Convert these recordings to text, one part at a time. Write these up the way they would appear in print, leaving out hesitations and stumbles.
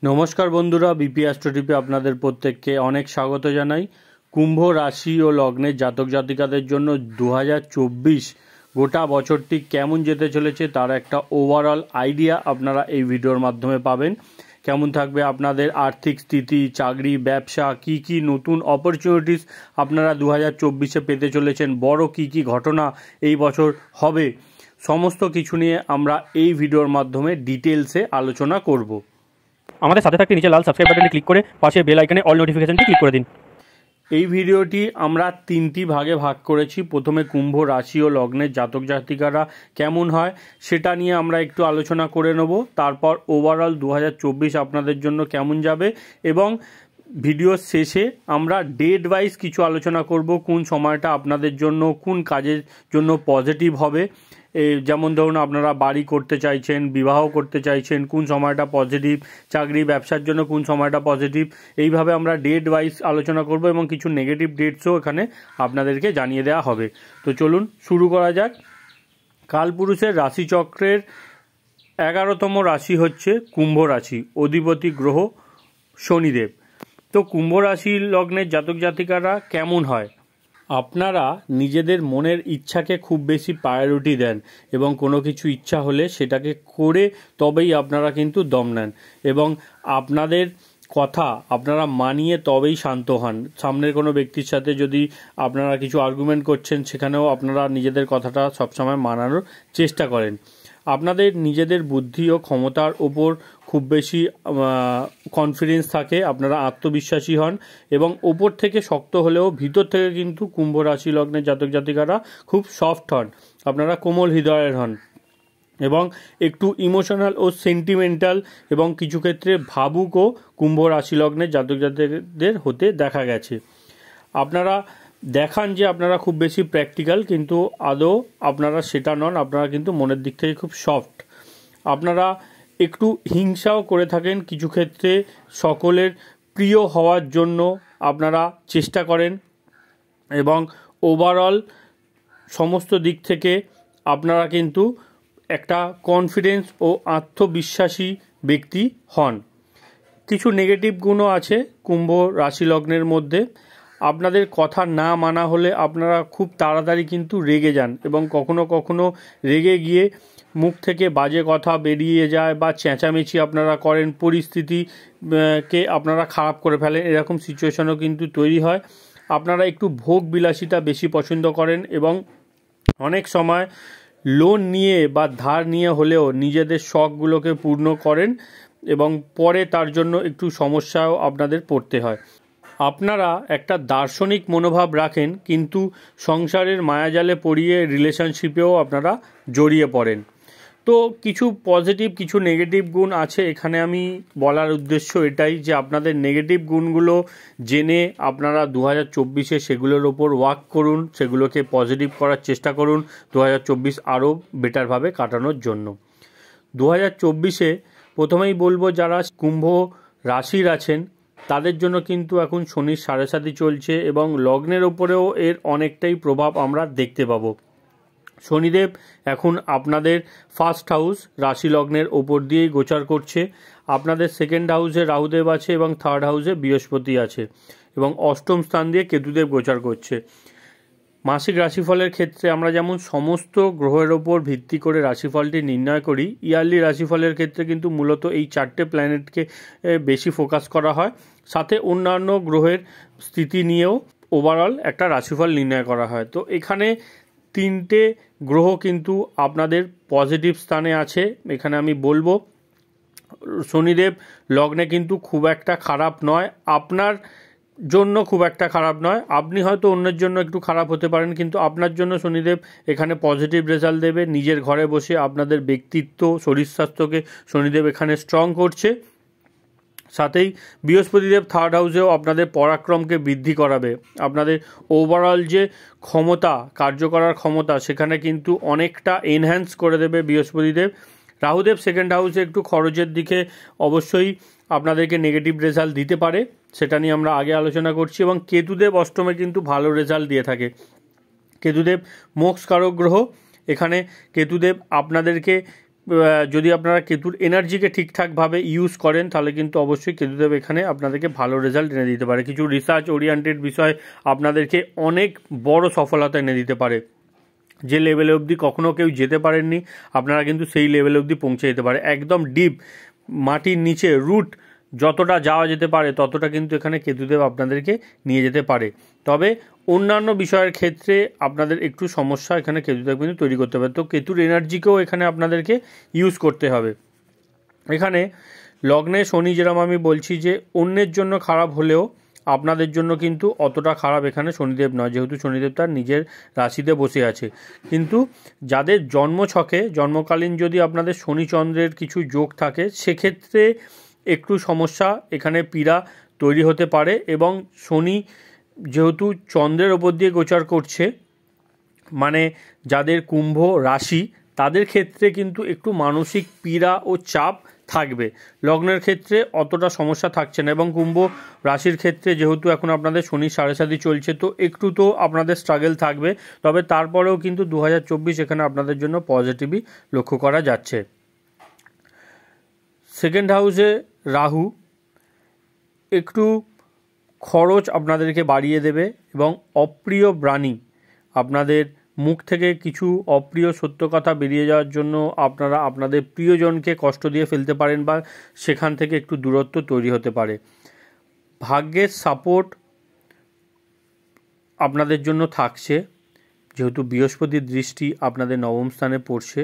নমস্কার বন্ধুরা, BP astro টিপে আপনাদের প্রত্যেককে অনেক স্বাগত জানাই। কুম্ভ রাশি ও লগ্নের জাতক জাতিকাদের জন্য 2024 গোটা বছরটি কেমন যেতে চলেছে তার একটা ওভারঅল আইডিয়া আপনারা এই ভিডিওর মাধ্যমে পাবেন। কেমন থাকবে আপনাদের আর্থিক স্থিতি, চাকরি, ব্যবসা, কি নতুন অপরচুনিটিস আপনারা 2024-এ পেতে চলেছেন, বড় কি ঘটনা এই বছর হবে, সমস্ত কিছু নিয়ে আমরা এই ভিডিওর মাধ্যমে ডিটেলসে আলোচনা করব। আমাদের সাথে থাকতে নিচে লাল সাবস্ক্রাইব বাটনে ক্লিক করে পাশে বেল আইকনে অল নোটিফিকেশনটি ক্লিক করে দিন। এই ভিডিওটি আমরা তিনটি ভাগে ভাগ করেছি। প্রথমে কুম্ভ রাশি ও লগ্নের জাতক জাতিকারা কেমন হয় সেটা নিয়ে আমরা একটু আলোচনা করে নেব। তারপর ওভারঅল 2024 আপনাদের জন্য কেমন যাবে এবং ভিডিওর শেষে আমরা ডেট ওয়াইজ কিছু আলোচনা করব, কোন সময়টা আপনাদের জন্য কোন কাজের জন্য পজিটিভ হবে। যেমন ধরুন আপনারা বাড়ি করতে চাইছেন, বিবাহ করতে চাইছেন, কোন সময়টা পজিটিভ, চাকরি ব্যবসার জন্য কোন সময়টা পজিটিভ, এইভাবে আমরা ডেট ওয়াইজ আলোচনা করব এবং কিছু নেগেটিভ ডেটসও এখানে আপনাদেরকে জানিয়ে দেওয়া হবে। তো চলুন শুরু করা যাক। কালপুরুষের রাশিচক্রের 11তম রাশি হচ্ছে কুম্ভ রাশি, অধিপতি গ্রহ শনিদেব। তো কুম্ভ রাশি লগ্নের জাতক জাতিকারা কেমন হয়? আপনারা নিজেদের মনের ইচ্ছাকে খুব বেশি প্রায়োরিটি দেন এবং কোনো কিছু ইচ্ছা হলে সেটাকে করে তবেই আপনারা কিন্তু দম নেন এবং আপনাদের কথা আপনারা মানিয়ে তবেই শান্ত হন। সামনের কোনো ব্যক্তির সাথে যদি আপনারা কিছু আর্গুমেন্ট করছেন সেখানেও আপনারা নিজেদের কথাটা সবসময় মানানোর চেষ্টা করেন। আপনাদের নিজেদের বুদ্ধি ও ক্ষমতার ওপর খুব বেশি কনফিডেন্স থাকে, আপনারা আত্মবিশ্বাসী হন এবং ওপর থেকে শক্ত হলেও ভিতর থেকে কিন্তু কুম্ভ রাশি লগ্নের জাতক জাতিকারা খুব সফট হন, আপনারা কোমল হৃদয়ের হন এবং একটু ইমোশনাল ও সেন্টিমেন্টাল এবং কিছু ক্ষেত্রে ভাবুকও কুম্ভ রাশি লগ্নের জাতক জাতিকাদের হতে দেখা গেছে। আপনারা দেখান যে আপনারা খুব বেশি প্র্যাকটিক্যাল, কিন্তু আদৌ আপনারা সেটা নন, আপনারা কিন্তু মনের দিক থেকে খুব সফট। আপনারা একটু হিংসাও করে থাকেন কিছু ক্ষেত্রে, সকলের প্রিয় হওয়ার জন্য আপনারা চেষ্টা করেন এবং ওভারঅল সমস্ত দিক থেকে আপনারা কিন্তু একটা কনফিডেন্স ও আত্মবিশ্বাসী ব্যক্তি হন। কিছু নেগেটিভ গুণও আছে কুম্ভ রাশি লগ্নের মধ্যে। আপনাদের কথা না মানা হলে আপনারা খুব তাড়াতাড়ি কিন্তু রেগে যান এবং কখনো রেগে গিয়ে মুখ থেকে বাজে কথা বেরিয়ে যায় বা চেঁচামেচি আপনারা করেন, পরিস্থিতিকে আপনারা খারাপ করে ফেলেন, এরকম সিচুয়েশনও কিন্তু তৈরি হয়। আপনারা একটু ভোগ বিলাসিতা বেশি পছন্দ করেন এবং অনেক সময় লোন নিয়ে বা ধার নিয়ে হলেও নিজেদের শখগুলোকে পূর্ণ করেন এবং পরে তার জন্য একটু সমস্যাও আপনাদের পড়তে হয়। আপনারা একটা দার্শনিক মনোভাব রাখেন কিন্তু সংসারের মায়াজালে পড়িয়ে রিলেশনশিপেও আপনারা জড়িয়ে পড়েন। তো কিছু পজিটিভ কিছু নেগেটিভ গুণ আছে। এখানে আমি বলার উদ্দেশ্য এটাই যে আপনাদের নেগেটিভ গুণগুলো জেনে আপনারা 2024-এ সেগুলোর ওপর ওয়ার্ক করুন, সেগুলোকে পজিটিভ করার চেষ্টা করুন 2024 আরও বেটারভাবে কাটানোর জন্য। 2024-এ প্রথমেই বলবো যারা কুম্ভ রাশির আছেন তাদের জন্য কিন্তু এখন শনির 7.5 চলছে এবং লগ্নের ওপরেও এর অনেকটাই প্রভাব আমরা দেখতে পাবো। শনিদেব এখন আপনাদের ফার্স্ট হাউস রাশি লগ্নের ওপর দিয়েই গোচার করছে। আপনাদের সেকেন্ড হাউসে রাহুদেব আছে এবং থার্ড হাউসে বৃহস্পতি আছে এবং অষ্টম স্থান দিয়ে কেতুদেব গোচার করছে। মাসিক রাশিফলের ক্ষেত্রে আমরা যেমন সমস্ত গ্রহের ওপর ভিত্তি করে রাশিফলটি নির্ণয় করি, ইয়ারলি রাশিফলের ক্ষেত্রে কিন্তু মূলত এই 4টে প্ল্যানেটকে বেশি ফোকাস করা হয়, সাথে অন্যান্য গ্রহের স্থিতি নিয়েও ওভারঅল একটা রাশিফল নির্ণয় করা হয়। তো এখানে 3টে গ্রহ কিন্তু আপনাদের পজিটিভ স্থানে আছে। এখানে আমি বলবো শনিদেব লগ্নে কিন্তু খুব একটা খারাপ নয়, আপনার জন্য খুব একটা খারাপ নয়। আপনি হয়তো অন্যের জন্য একটু খারাপ হতে পারেন, কিন্তু আপনার জন্য শনিদেব এখানে পজিটিভ রেজাল্ট দেবে। নিজের ঘরে বসে আপনাদের ব্যক্তিত্ব, শরীর স্বাস্থ্যকে শনিদেব এখানে স্ট্রং করছে। সাথেই বৃহস্পতিদেব থার্ড হাউসেও আপনাদের পরাক্রমকে বৃদ্ধি করাবে। আপনাদের ওভারঅল যে ক্ষমতা, কার্য করার ক্ষমতা, সেখানে কিন্তু অনেকটা এনহ্যান্স করে দেবে বৃহস্পতিদেব। রাহুদেব সেকেন্ড হাউসে একটু খরচের দিকে অবশ্যই আপনাদেরকে নেগেটিভ রেজাল্ট দিতে পারে, সেটা নিয়ে আমরা আগে আলোচনা করছি। এবং কেতুদেব অষ্টমে কিন্তু ভালো রেজাল্ট দিয়ে থাকে। কেতুদেব মোক্ষকারক গ্রহ, এখানে কেতুদেব আপনাদেরকে যদি আপনারা কেতুর এনার্জিকে ঠিকঠাকভাবে ইউজ করেন তাহলে কিন্তু অবশ্যই কেতুদেব এখানে আপনাদেরকে ভালো রেজাল্ট এনে দিতে পারে। কিছু রিসার্চ ওরিয়েন্টেড বিষয় আপনাদেরকে অনেক বড় সফলতা এনে দিতে পারে। যে লেভেলে অবধি কখনও কেউ যেতে পারেননি আপনারা কিন্তু সেই লেভেলে অবধি পৌঁছে যেতে পারে। একদম ডিপ মাটির নিচে রুট যতটা যাওয়া যেতে পারে ততটা কিন্তু এখানে কেতুদেব আপনাদেরকে নিয়ে যেতে পারে। তবে অন্যান্য বিষয়ের ক্ষেত্রে আপনাদের একটু সমস্যা এখানে কেতুদেব কিন্তু তৈরি করতে পারে। তো কেতুর এনার্জিকেও এখানে আপনাদেরকে ইউজ করতে হবে। এখানে লগ্নে শনি যেরকম আমি বলছি যে অন্যের জন্য খারাপ হলেও আপনাদের জন্য কিন্তু অতটা খারাপ এখানে শনিদেব নয়, যেহেতু শনিদেব তার নিজের রাশিতে বসে আছে। কিন্তু যাদের জন্মছকে জন্মকালীন যদি আপনাদের শনি চন্দ্রের কিছু যোগ থাকে সেক্ষেত্রে একটু সমস্যা এখানে পীড়া তৈরি হতে পারে। এবং শনি যেহেতু চন্দ্রের ওপর দিয়ে গোচর করছে, মানে যাদের কুম্ভ রাশি তাদের ক্ষেত্রে কিন্তু একটু মানসিক পীড়া ও চাপ থাকবে। লগ্নের ক্ষেত্রে অতটা সমস্যা থাকছে না। এবং কুম্ভ রাশির ক্ষেত্রে যেহেতু এখন আপনাদের শনি সাড়ে সাতি চলছে, তো একটু তো আপনাদের স্ট্রাগল থাকবে। তবে তারপরেও কিন্তু 2024 এখানে আপনাদের জন্য পজিটিভই লক্ষ্য করা যাচ্ছে। সেকেন্ড হাউসে রাহু একটু খরচ আপনাদেরকে বাড়িয়ে দেবে এবং অপ্রিয় প্রাণী আপনাদের মুখ থেকে কিছু অপ্রিয় সত্য কথা বেরিয়ে যাওয়ার জন্য আপনারা আপনাদের প্রিয়জনকে কষ্ট দিয়ে ফেলতে পারেন বা সেখান থেকে একটু দূরত্ব তৈরি হতে পারে। ভাগ্যের সাপোর্ট আপনাদের জন্য থাকছে, যেহেতু বৃহস্পতির দৃষ্টি আপনাদের নবম স্থানে পড়ছে,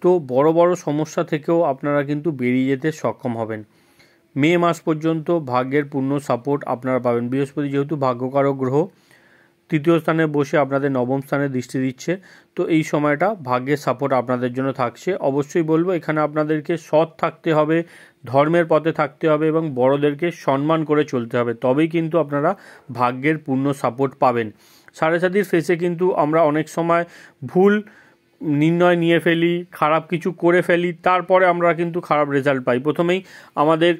তো বড় বড় সমস্যা থেকেও আপনারা কিন্তু বেরিয়ে যেতে সক্ষম হবেন। মে মাস পর্যন্ত ভাগ্যের পূর্ণ সাপোর্ট আপনারা পাবেন। বৃহস্পতি যেহেতু ভাগ্যকারক গ্রহ, তৃতীয় স্থানে বসে আপনাদের নবম স্থানে দৃষ্টি দিচ্ছে, তো এই সময়টা ভাগ্যের সাপোর্ট আপনাদের জন্য থাকছে। অবশ্যই বলবো এখানে আপনাদেরকে সৎ থাকতে হবে, ধর্মের পথে থাকতে হবে এবং বড়দেরকে সম্মান করে চলতে হবে, তবেই কিন্তু আপনারা ভাগ্যের পূর্ণ সাপোর্ট পাবেন। সাড়ে সাতির ফেসে কিন্তু আমরা অনেক সময় ভুল নির্ণয় নিয়ে ফেলি, খারাপ কিছু করে ফেলি, তারপরে আমরা কিন্তু খারাপ রেজাল্ট পাই। প্রথমেই আমাদের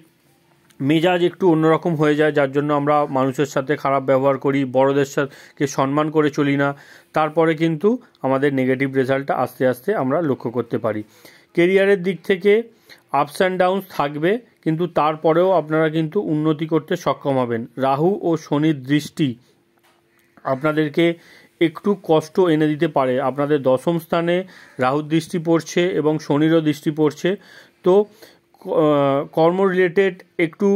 মেজাজ একটু অন্যরকম হয়ে যায়, যার জন্য আমরা মানুষের সাথে খারাপ ব্যবহার করি, বড়দের সাথে সম্মান করে চলি না, তারপরে কিন্তু আমাদের নেগেটিভ রেজাল্টটা আস্তে আস্তে আমরা লক্ষ্য করতে পারি। কেরিয়ারের দিক থেকে আপস অ্যান্ড ডাউনস থাকবে, কিন্তু তারপরেও আপনারা কিন্তু উন্নতি করতে সক্ষম হবেন। রাহু ও শনির দৃষ্টি আপনাদেরকে একটু কষ্ট এনে দিতে পারে। আপনাদের দশম স্থানে রাহুর দৃষ্টি পড়ছে এবং শনিরও দৃষ্টি পড়ছে, তো কর্ম রিলেটেড একটু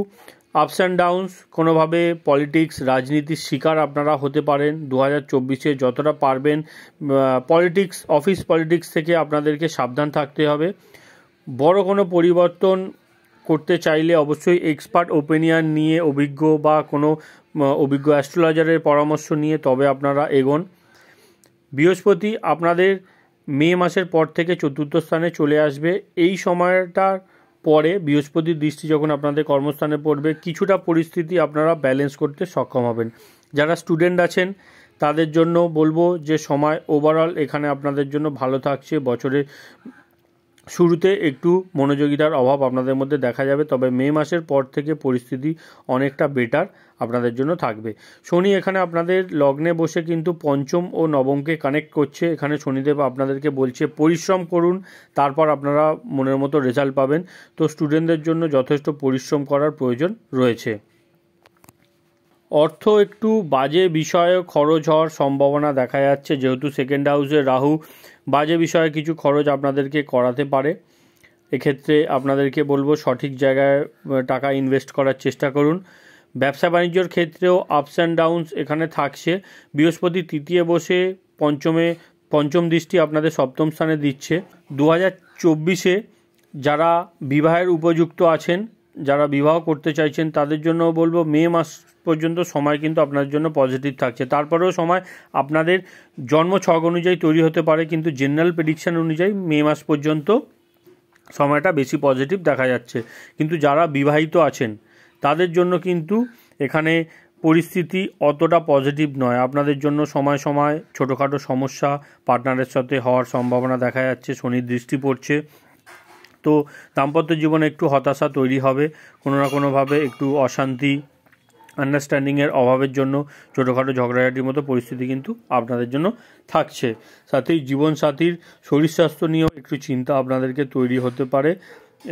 আপস অ্যান্ড ডাউনস, কোনোভাবে পলিটিক্স রাজনীতির শিকার আপনারা হতে পারেন। 2024-এ যতটা পারবেন পলিটিক্স, অফিস পলিটিক্স থেকে আপনাদেরকে সাবধান থাকতে হবে। বড় কোনো পরিবর্তন করতে চাইলে অবশ্যই এক্সপার্ট ওপিনিয়ন নিয়ে, অভিজ্ঞ বা কোনো অভিজ্ঞ অ্যাস্ট্রোলজারের পরামর্শ নিয়ে তবে আপনারা এগোন। বৃহস্পতি আপনাদের মে মাসের পর থেকে চতুর্থ স্থানে চলে আসবে। এই সময়টার পরে বৃহস্পতির দৃষ্টি যখন আপনাদের কর্মস্থানে পড়বে, কিছুটা পরিস্থিতি আপনারা ব্যালেন্স করতে সক্ষম হবেন। যারা স্টুডেন্ট আছেন তাদের জন্য বলবো যে সময় ওভারঅল এখানে আপনাদের জন্য ভালো থাকছে। বছরের শুরুতে একটু মনোযোগিতার অভাব আপনাদের মধ্যে দেখা যাবে, তবে মে মাসের পর থেকে পরিস্থিতি অনেকটা বেটার আপনাদের জন্য থাকবে। শনি এখানে আপনাদের লগ্নে বসে কিন্তু পঞ্চম ও নবমকে কানেক্ট করছে। এখানে শনিদেব আপনাদেরকে বলছে পরিশ্রম করুন, তারপর আপনারা মনের মতো রেজাল্ট পাবেন। তো স্টুডেন্টদের জন্য যথেষ্ট পরিশ্রম করার প্রয়োজন রয়েছে। অর্থ একটু বাজে বিষয়ে খরচ হওয়ার সম্ভাবনা দেখা যাচ্ছে, যেহেতু সেকেন্ড হাউসে রাহু বাজে বিষয়ে কিছু খরচ আপনাদেরকে করাতে পারে। এক্ষেত্রে আপনাদেরকে বলবো সঠিক জায়গায় টাকা ইনভেস্ট করার চেষ্টা করুন। ব্যবসা বাণিজ্যর ক্ষেত্রেও আপস অ্যান্ড ডাউনস এখানে থাকছে। বৃহস্পতি তৃতীয় বসে পঞ্চম দৃষ্টি আপনাদের সপ্তম স্থানে দিচ্ছে। 2024-এ যারা বিবাহের উপযুক্ত আছেন, যারা বিবাহ করতে চাইছেন তাদের জন্য বলবো মে মাস পর্যন্ত সময় কিন্তু আপনার জন্য পজিটিভ থাকছে। তারপরেও সময় আপনাদের জন্ম ছক অনুযায়ী তৈরি হতে পারে, কিন্তু জেনারেল প্রেডিকশন অনুযায়ী মে মাস পর্যন্ত সময়টা বেশি পজিটিভ দেখা যাচ্ছে। কিন্তু যারা বিবাহিত আছেন তাদের জন্য কিন্তু এখানে পরিস্থিতি অতটা পজিটিভ নয়। আপনাদের জন্য সময় সময় ছোটোখাটো সমস্যা পার্টনারের সাথে হওয়ার সম্ভাবনা দেখা যাচ্ছে। শনির দৃষ্টি পড়ছে, তো দাম্পত্য জীবনে একটু হতাশা তৈরি হবে, কোনো না কোনোভাবে একটু অশান্তি আন্ডারস্ট্যান্ডিংয়ের অভাবের জন্য ছোটোখাটো ঝগড়াঝাটির মতো পরিস্থিতি কিন্তু আপনাদের জন্য থাকছে। সাথেই জীবনসাথীর শরীর স্বাস্থ্য নিয়েও একটু চিন্তা আপনাদেরকে তৈরি হতে পারে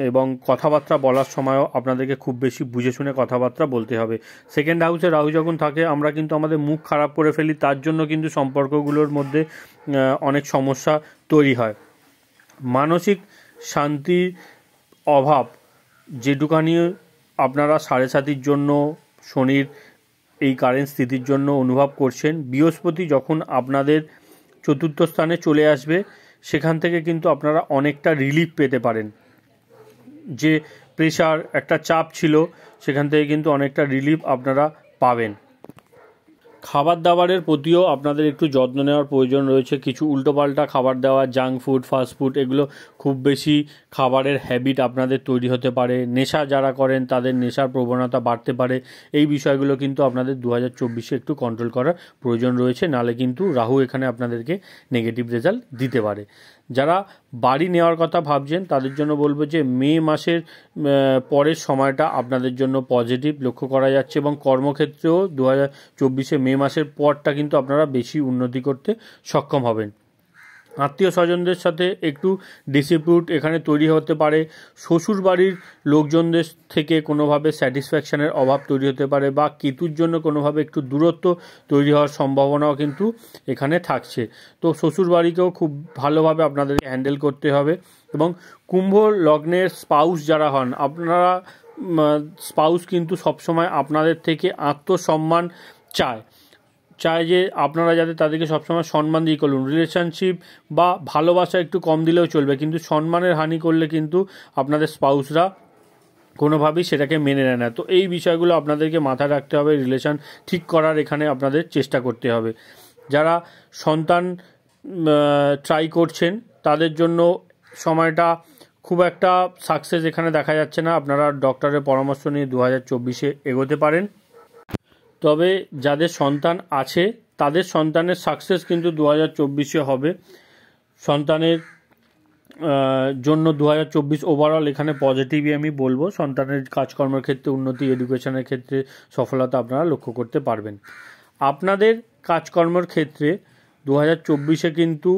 এবং কথাবার্তা বলার সময়ও আপনাদেরকে খুব বেশি বুঝে শুনে কথাবার্তা বলতে হবে। সেকেন্ড হাউসে রাহু যখন থাকে আমরা কিন্তু আমাদের মুখ খারাপ করে ফেলি, তার জন্য কিন্তু সম্পর্কগুলোর মধ্যে অনেক সমস্যা তৈরি হয়। মানসিক শান্তির অভাব যেটুকানি আপনারা 7.5-র জন্য শনির এই কারেন্ট স্থিতির জন্য অনুভব করছেন, বৃহস্পতি যখন আপনাদের চতুর্থ স্থানে চলে আসবে সেখান থেকে কিন্তু আপনারা অনেকটা রিলিফ পেতে পারেন। যে প্রেশার একটা চাপ ছিল সেখান থেকে কিন্তু অনেকটা রিলিফ আপনারা পাবেন। খাবার দাবারের প্রতিও আপনাদের একটু যত্ন নেওয়ার প্রয়োজন রয়েছে। কিছু উল্টোপাল্টা খাবার দেওয়া, জাঙ্ক ফুড, ফাস্ট ফুড, এগুলো খুব বেশি খাবারের হ্যাবিট আপনাদের তৈরি হতে পারে। নেশা যারা করেন তাদের নেশার প্রবণতা বাড়তে পারে। এই বিষয়গুলো কিন্তু আপনাদের 2024-এ একটু কন্ট্রোল করার প্রয়োজন রয়েছে, নাহলে কিন্তু রাহু এখানে আপনাদেরকে নেগেটিভ রেজাল্ট দিতে পারে। যারা বাড়ি নেওয়ার কথা ভাবছেন তাদের জন্য বলবো যে মে মাসের পরের সময়টা আপনাদের জন্য পজিটিভ লক্ষ্য করা যাচ্ছে এবং কর্মক্ষেত্রেও 2024-এ মে মাসের পরটা কিন্তু আপনারা বেশি উন্নতি করতে সক্ষম হবেন। আত্মীয় স্বজনদের সাথে একটু ডিসপিউট এখানে তৈরি হতে পারে। শ্বশুর বাড়ির লোকজনদের থেকে কোনোভাবে স্যাটিসফ্যাকশানের অভাব তৈরি হতে পারে বা কেতুর জন্য কোনোভাবে একটু দূরত্ব তৈরি হওয়ার সম্ভাবনাও কিন্তু এখানে থাকছে। তো শ্বশুর বাড়িকেও খুব ভালোভাবে আপনাদেরকে হ্যান্ডেল করতে হবে। এবং কুম্ভ লগ্নের স্পাউস যারা হন, আপনারা স্পাউস কিন্তু সবসময় আপনাদের থেকে আত্মসম্মান চায় যে আপনারা যাতে তাদেরকে সবসময় সম্মান দিয়ে করুন। রিলেশনশিপ বা ভালোবাসা একটু কম দিলেও চলবে, কিন্তু সম্মানের হানি করলে কিন্তু আপনাদের স্পাউসরা কোনোভাবেই সেটাকে মেনে নেয় না। তো এই বিষয়গুলো আপনাদেরকে মাথায় রাখতে হবে, রিলেশন ঠিক করার এখানে আপনাদের চেষ্টা করতে হবে। যারা সন্তান ট্রাই করছেন তাদের জন্য সময়টা খুব একটা সাকসেস এখানে দেখা যাচ্ছে না। আপনারা ডক্টরের পরামর্শ নিয়ে 2024-এ এগোতে পারেন। তবে যাদের সন্তান আছে তাদের সন্তানের সাকসেস কিন্তু 2024-এ হবে। সন্তানের জন্য 2024 ওভারঅল এখানে পজিটিভই আমি বলবো। সন্তানের কাজকর্মের ক্ষেত্রে উন্নতি, এডুকেশনের ক্ষেত্রে সফলতা আপনারা লক্ষ্য করতে পারবেন। আপনাদের কাজকর্মের ক্ষেত্রে 2024-এ কিন্তু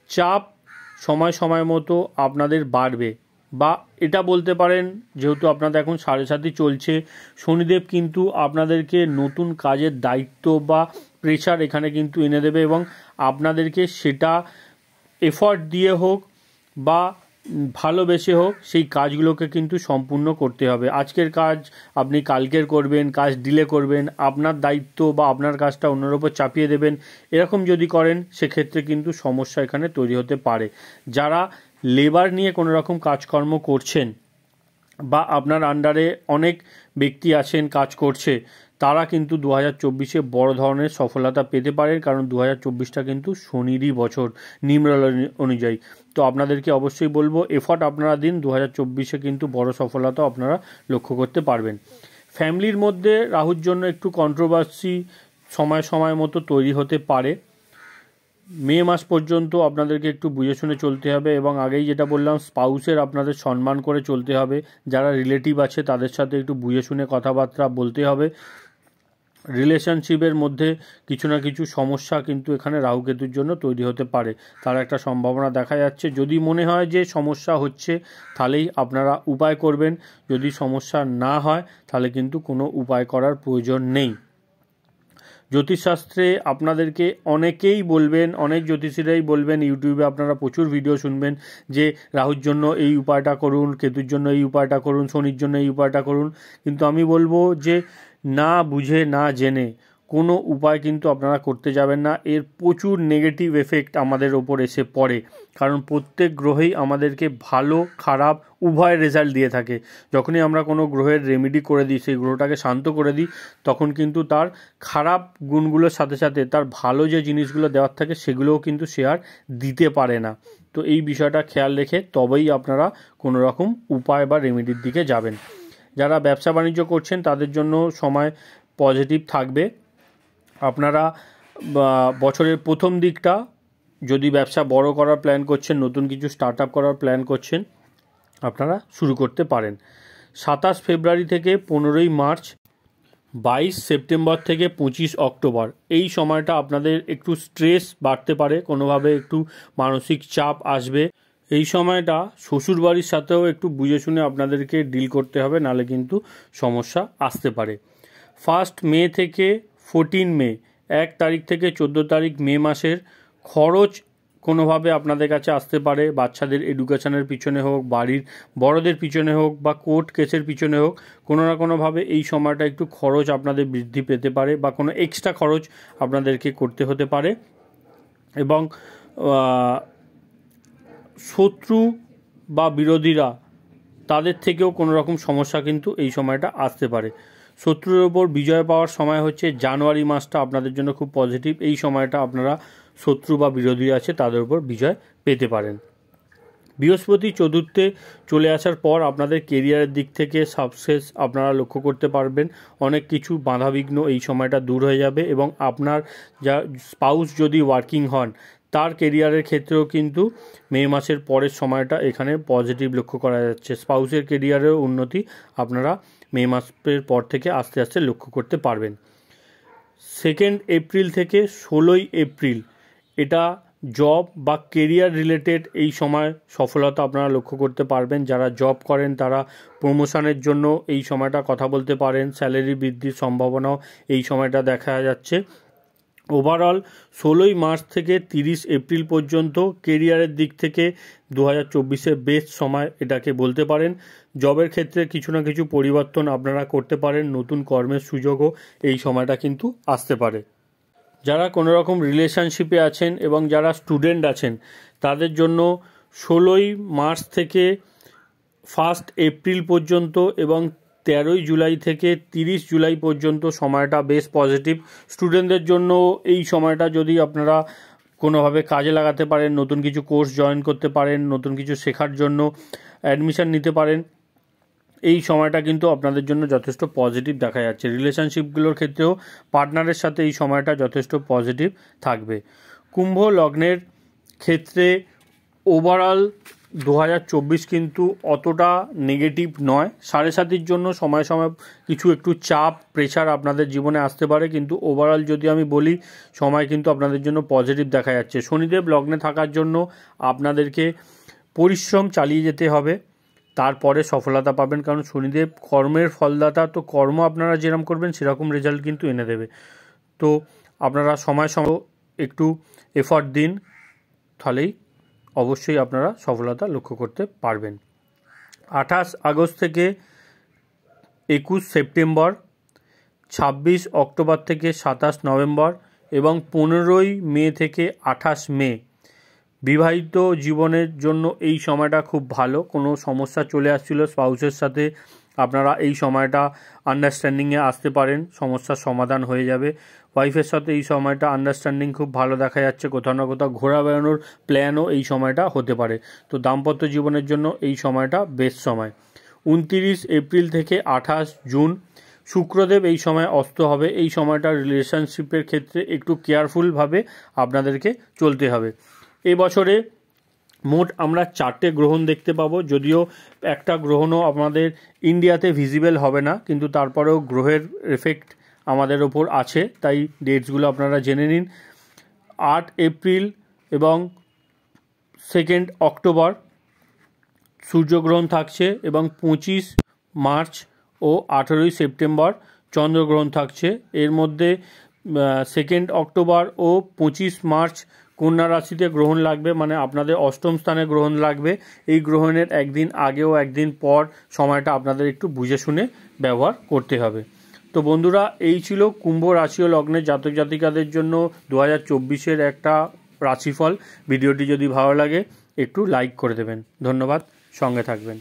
চাপ সময় মতো আপনাদের বাড়বে, বা এটা বলতে পারেন যেহেতু আপনাদের এখন 7.5 চলছে, শনিদেব কিন্তু আপনাদেরকে নতুন কাজের দায়িত্ব বা প্রেশার এখানে কিন্তু এনে দেবে এবং আপনাদেরকে সেটা এফর্ট দিয়ে হোক বা ভালোবেসে হোক সেই কাজগুলোকে কিন্তু সম্পূর্ণ করতে হবে। আজকের কাজ আপনি কালকের করবেন, কাজ ডিলে করবেন, আপনার দায়িত্ব বা আপনার কাজটা অন্যের ওপর চাপিয়ে দেবেন, এরকম যদি করেন সেক্ষেত্রে কিন্তু সমস্যা এখানে তৈরি হতে পারে। যারা লেবার নিয়ে কোনো রকম কাজকর্ম করছেন বা আপনার আন্ডারে অনেক ব্যক্তি আছেন কাজ করছে, তারা কিন্তু 2024-এ বড় ধরনের সফলতা পেতে পারেন, কারণ 2024টা কিন্তু শনিরই বছর নিম্রাল অনুযায়ী। তো আপনাদেরকে অবশ্যই বলবো এফর্ট আপনারা দিন, 2024-এ কিন্তু বড় সফলতা আপনারা লক্ষ্য করতে পারবেন। ফ্যামিলির মধ্যে রাহুর জন্য একটু কন্ট্রোভার্সি সময় মতো তৈরি হতে পারে। মে মাস পর্যন্ত আপনাদেরকে একটু বুঝে শুনে চলতে হবে এবং আগেই যেটা বললাম স্পাউসের আপনাদের সম্মান করে চলতে হবে। যারা রিলেটিভ আছে তাদের সাথে একটু বুঝে শুনে কথাবার্তা বলতে হবে। রিলেশনশিপের মধ্যে কিছু না কিছু সমস্যা কিন্তু এখানে রাহু কেতুর জন্য তৈরি হতে পারে, তার একটা সম্ভাবনা দেখা যাচ্ছে। যদি মনে হয় যে সমস্যা হচ্ছে তাহলেই আপনারা উপায় করবেন, যদি সমস্যা না হয় তাহলে কিন্তু কোনো উপায় করার প্রয়োজন নেই। জ্যোতিষশাস্ত্রে আপনাদেরকে অনেকেই বলবেন, অনেক জ্যোতিষীরাই বলবেন, ইউটিউবে আপনারা প্রচুর ভিডিও শুনবেন যে রাহুর জন্য এই উপায়টা করুন, কেতুর জন্য এই উপায়টা করুন, শনির জন্য এই উপায়টা করুন। কিন্তু আমি বলবো যে না বুঝে না জেনে কোনো উপায় কিন্তু আপনারা করতে যাবেন না। এর প্রচুর নেগেটিভ এফেক্ট আমাদের ওপর এসে পড়ে, কারণ প্রত্যেক গ্রহেই আমাদেরকে ভালো খারাপ উভয় রেজাল্ট দিয়ে থাকে। যখনই আমরা কোনো গ্রহের রেমেডি করে দিই, সেই গ্রহটাকে শান্ত করে দিই, তখন কিন্তু তার খারাপ গুণগুলোর সাথে সাথে তার ভালো যে জিনিসগুলো দেওয়ার থাকে সেগুলোও কিন্তু সে আর দিতে পারে না। তো এই বিষয়টা খেয়াল রেখে তবেই আপনারা কোনো রকম উপায় বা রেমেডির দিকে যাবেন। যারা ব্যবসা বাণিজ্য করছেন তাদের জন্য সময় পজিটিভ থাকবে। আপনারা বছরের প্রথম দিকটা যদি ব্যবসা বড় করার প্ল্যান করছেন, নতুন কিছু স্টার্ট আপ করার প্ল্যান করছেন, আপনারা শুরু করতে পারেন। 27 ফেব্রুয়ারি থেকে 15ই মার্চ 22 সেপ্টেম্বর থেকে 25 অক্টোবর এই সময়টা আপনাদের একটু স্ট্রেস বাড়তে পারে, কোনোভাবে একটু মানসিক চাপ আসবে। এই সময়টা শ্বশুরবাড়ির সাথেও একটু বুঝে শুনে আপনাদেরকে ডিল করতে হবে, নাহলে কিন্তু সমস্যা আসতে পারে। 1 মে থেকে 14 মে 1 তারিখ থেকে 14 তারিখ মে মাসের খরচ কোনোভাবে আপনাদের কাছে আসতে পারে। বাচ্চাদের এডুকেশনের পিছনে হোক, বাড়ির বড়দের পিছনে হোক, বা কোর্ট কেসের পিছনে হোক, কোনো না কোনোভাবে এই সময়টা একটু খরচ আপনাদের বৃদ্ধি পেতে পারে, বা কোনো এক্সট্রা খরচ আপনাদেরকে করতে হতে পারে। এবং শত্রু বা বিরোধীরা তাদের থেকেও কোনো রকম সমস্যা কিন্তু এই সময়টা আসতে পারে। শত্রুর ওপর বিজয় পাওয়ার সময় হচ্ছে জানুয়ারি মাসটা আপনাদের জন্য খুব পজিটিভ। এই সময়টা আপনারা শত্রু বা বিরোধী আছে তাদের উপর বিজয় পেতে পারেন। বৃহস্পতি চতুর্থে চলে আসার পর আপনাদের কেরিয়ারের দিক থেকে সাকসেস আপনারা লক্ষ্য করতে পারবেন। অনেক কিছু বাধাবিঘ্ন এই সময়টা দূর হয়ে যাবে, এবং আপনার যা স্পাউস যদি ওয়ার্কিং হন তার কেরিয়ারের ক্ষেত্রেও কিন্তু মে মাসের পরের সময়টা এখানে পজিটিভ লক্ষ্য করা যাচ্ছে। স্পাউসের কেরিয়ারেও উন্নতি আপনারা মে মাসের পর থেকে আস্তে আস্তে লক্ষ্য করতে পারবেন। 2 এপ্রিল থেকে 16 এপ্রিল এটা জব বা কেরিয়ার রিলেটেড এই সময় সফলতা আপনারা লক্ষ্য করতে পারবেন। যারা জব করেন তারা প্রমোশনের জন্য এই সময়টা কথা বলতে পারেন। স্যালারি বৃদ্ধির সম্ভাবনাও এই সময়টা দেখা যাচ্ছে। ওভারঅল 16 মার্চ থেকে 30 এপ্রিল পর্যন্ত কেরিয়ারের দিক থেকে 2024-এর বেস্ট সময় এটাকে বলতে পারেন। জবের ক্ষেত্রে কিছু না কিছু পরিবর্তন আপনারা করতে পারেন, নতুন কর্মের সুযোগও এই সময়টা কিন্তু আসতে পারে। যারা কোনো রকম রিলেশনশিপে আছেন এবং যারা স্টুডেন্ট আছেন তাদের জন্য 16 মার্চ থেকে 1 এপ্রিল পর্যন্ত এবং 13 জুলাই থেকে 30 জুলাই পর্যন্ত সময়টা বেশ পজিটিভ। স্টুডেন্টদের জন্য এই সময়টা যদি আপনারা কোনোভাবে কাজে লাগাতে পারেন, নতুন কিছু কোর্স জয়েন করতে পারেন, নতুন কিছু শেখার জন্য অ্যাডমিশন নিতে পারেন, এই সময়টা কিন্তু আপনাদের জন্য যথেষ্ট পজিটিভ দেখা যাচ্ছে। রিলেশনশিপগুলোর ক্ষেত্রেও পার্টনারের সাথে এই সময়টা যথেষ্ট পজিটিভ থাকবে। কুম্ভ লগ্নের ক্ষেত্রে ওভারঅল 2024 কিন্তু অতটা নেগেটিভ নয়। 7.5-এর জন্য সময় সময় কিছু একটু চাপ প্রেশার আপনাদের জীবনে আসতে পারে, কিন্তু ওভারঅল যদি আমি বলি সময় কিন্তু আপনাদের জন্য পজিটিভ দেখা যাচ্ছে। শনিদেব লগ্নে থাকার জন্য আপনাদেরকে পরিশ্রম চালিয়ে যেতে হবে, তারপরে সফলতা পাবেন। কারণ শনিদেব কর্মের ফলদাতা, তো কর্ম আপনারা যেরকম করবেন সেরকম রেজাল্ট কিন্তু এনে দেবে। তো আপনারা সময় সময় একটু এফর্ট দিন, তাহলেই অবশ্যই আপনারা সফলতা লক্ষ্য করতে পারবেন। 28 আগস্ট থেকে 21 সেপ্টেম্বর, 26 অক্টোবর থেকে 27 নভেম্বর এবং 15 মে থেকে 28 মে বিবাহিত জীবনের জন্য এই সময়টা খুব ভালো। কোনো সমস্যা চলে আসছিল স্পাউসের সাথে, আপনারা এই সময়টা আন্ডারস্ট্যান্ডিংয়ে আসতে পারেন, সমস্যার সমাধান হয়ে যাবে। ওয়াইফের সাথে এই সময়টা আন্ডারস্ট্যান্ডিং খুব ভালো দেখা যাচ্ছে। কোথাও না কোথাও ঘোরা বেড়ানোর প্ল্যানও এই সময়টা হতে পারে। তো দাম্পত্য জীবনের জন্য এই সময়টা বেস্ট সময়। 29 এপ্রিল থেকে 28 জুন শুক্রদেব এই সময় অস্ত হবে। এই সময়টা রিলেশনশিপের ক্ষেত্রে একটু কেয়ারফুলভাবে আপনাদেরকে চলতে হবে। এই বছরে মোট আমরা 4টে গ্রহণ দেখতে পাবো, যদিও একটা গ্রহণও আমাদের ইন্ডিয়াতে ভিজিবল হবে না, কিন্তু তারপরেও গ্রহের এফেক্ট আমাদের ওপর আছে, তাই ডেটসগুলো আপনারা জেনে নিন। 8 এপ্রিল এবং 2 অক্টোবর সূর্যগ্রহণ থাকছে, এবং 25 মার্চ ও 18 সেপ্টেম্বর চন্দ্রগ্রহণ থাকছে। এর মধ্যে 2 অক্টোবর ও 25 মার্চ কন্যা রাশিতে গ্রহণ লাগবে, মানে আপনাদের অষ্টম স্থানে গ্রহণ লাগবে। এই গ্রহণের একদিন আগে ও একদিন পর সময়টা আপনাদের একটু বুঝে শুনে ব্যবহার করতে হবে। তো বন্ধুরা, এই ছিল কুম্ভ রাশি ও লগ্নের জাতক জাতিকাদের জন্য 2024-এর একটা রাশিফল। ভিডিওটি যদি ভালো লাগে একটু লাইক করে দেবেন। ধন্যবাদ, সঙ্গে থাকবেন।